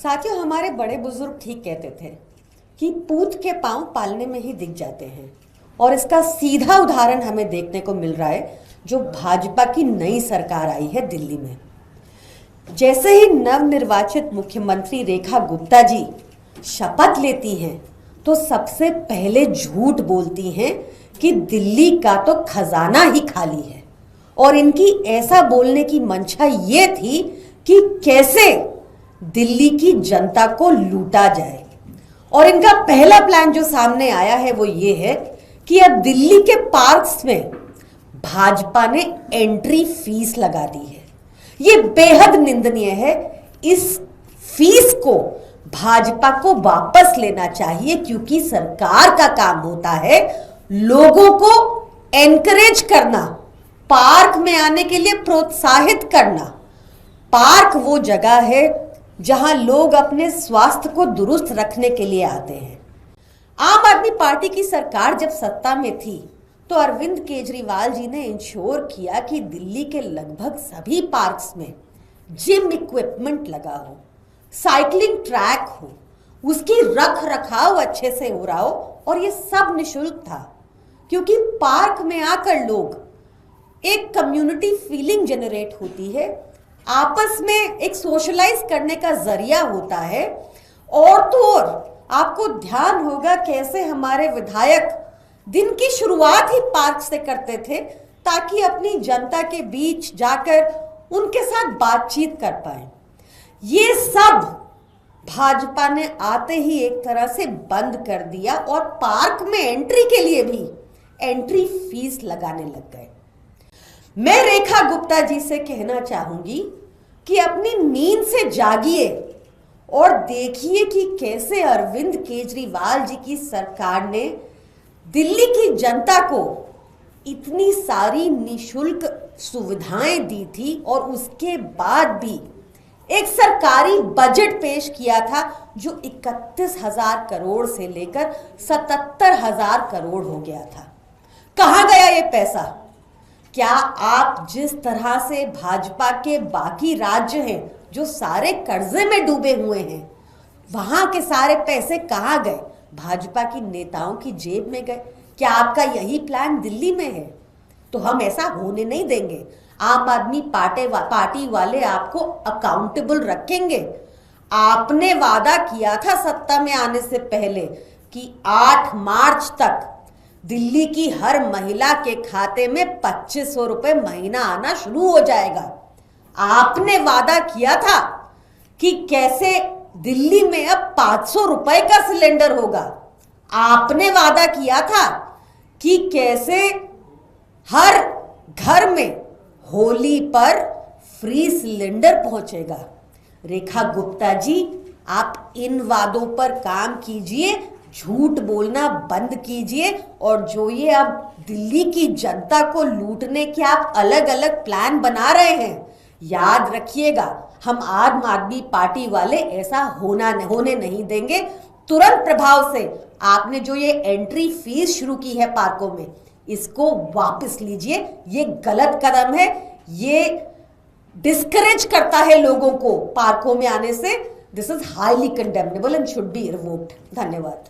साथियों, हमारे बड़े बुजुर्ग ठीक कहते थे कि पूत के पांव पालने में ही दिख जाते हैं, और इसका सीधा उदाहरण हमें देखने को मिल रहा है जो भाजपा की नई सरकार आई है दिल्ली में। जैसे ही नवनिर्वाचित मुख्यमंत्री रेखा गुप्ता जी शपथ लेती हैं तो सबसे पहले झूठ बोलती हैं कि दिल्ली का तो खजाना ही खाली है, और इनकी ऐसा बोलने की मंशा ये थी कि कैसे दिल्ली की जनता को लूटा जाए। और इनका पहला प्लान जो सामने आया है वो ये है कि अब दिल्ली के पार्क्स में भाजपा ने एंट्री फीस लगा दी है। ये बेहद निंदनीय है। इस फीस को भाजपा को वापस लेना चाहिए, क्योंकि सरकार का काम होता है लोगों को एनकरेज करना, पार्क में आने के लिए प्रोत्साहित करना। पार्क वो जगह है जहां लोग अपने स्वास्थ्य को दुरुस्त रखने के लिए आते हैं। आम आदमी पार्टी की सरकार जब सत्ता में थी तो अरविंद केजरीवाल जी ने इंश्योर किया कि दिल्ली के लगभग सभी पार्क्स में जिम इक्विपमेंट लगा हो, साइकिलिंग ट्रैक हो, उसकी रख रखाव अच्छे से हो रहा हो, और ये सब निशुल्क था। क्योंकि पार्क में आकर लोग एक कम्युनिटी फीलिंग जनरेट होती है, आपस में एक सोशलाइज करने का जरिया होता है। और तो और आपको ध्यान होगा कैसे हमारे विधायक दिन की शुरुआत ही पार्क से करते थे, ताकि अपनी जनता के बीच जाकर उनके साथ बातचीत कर पाए। ये सब भाजपा ने आते ही एक तरह से बंद कर दिया, और पार्क में एंट्री के लिए भी एंट्री फीस लगाने लग गए। मैं रेखा गुप्ता जी से कहना चाहूंगी कि अपनी नींद से जागिए और देखिए कि कैसे अरविंद केजरीवाल जी की सरकार ने दिल्ली की जनता को इतनी सारी निशुल्क सुविधाएं दी थी, और उसके बाद भी एक सरकारी बजट पेश किया था जो 31,000 करोड़ से लेकर 77,000 करोड़ हो गया था। कहां गया ये पैसा? क्या आप जिस तरह से भाजपा के बाकी राज्य हैं जो सारे कर्जे में डूबे हुए हैं, वहां के सारे पैसे कहां गए? भाजपा की नेताओं की जेब में गए। क्या आपका यही प्लान दिल्ली में है? तो हम ऐसा होने नहीं देंगे। आम आदमी पार्टी वाले आपको अकाउंटेबल रखेंगे। आपने वादा किया था सत्ता में आने से पहले कि 8 मार्च तक दिल्ली की हर महिला के खाते में 2500 रुपए महीना आना शुरू हो जाएगा। आपने वादा किया था कि कैसे दिल्ली में अब 500 रुपए का सिलेंडर होगा। आपने वादा किया था कि कैसे हर घर में होली पर फ्री सिलेंडर पहुंचेगा। रेखा गुप्ता जी, आप इन वादों पर काम कीजिए, झूठ बोलना बंद कीजिए, और जो ये अब दिल्ली की जनता को लूटने के आप अलग अलग प्लान बना रहे हैं, याद रखिएगा हम आम आदमी पार्टी वाले ऐसा होने नहीं देंगे। तुरंत प्रभाव से आपने जो ये एंट्री फीस शुरू की है पार्कों में, इसको वापस लीजिए। ये गलत कदम है, ये डिस्करेज करता है लोगों को पार्कों में आने से। This is highly condemnable and should be revoked. धन्यवाद।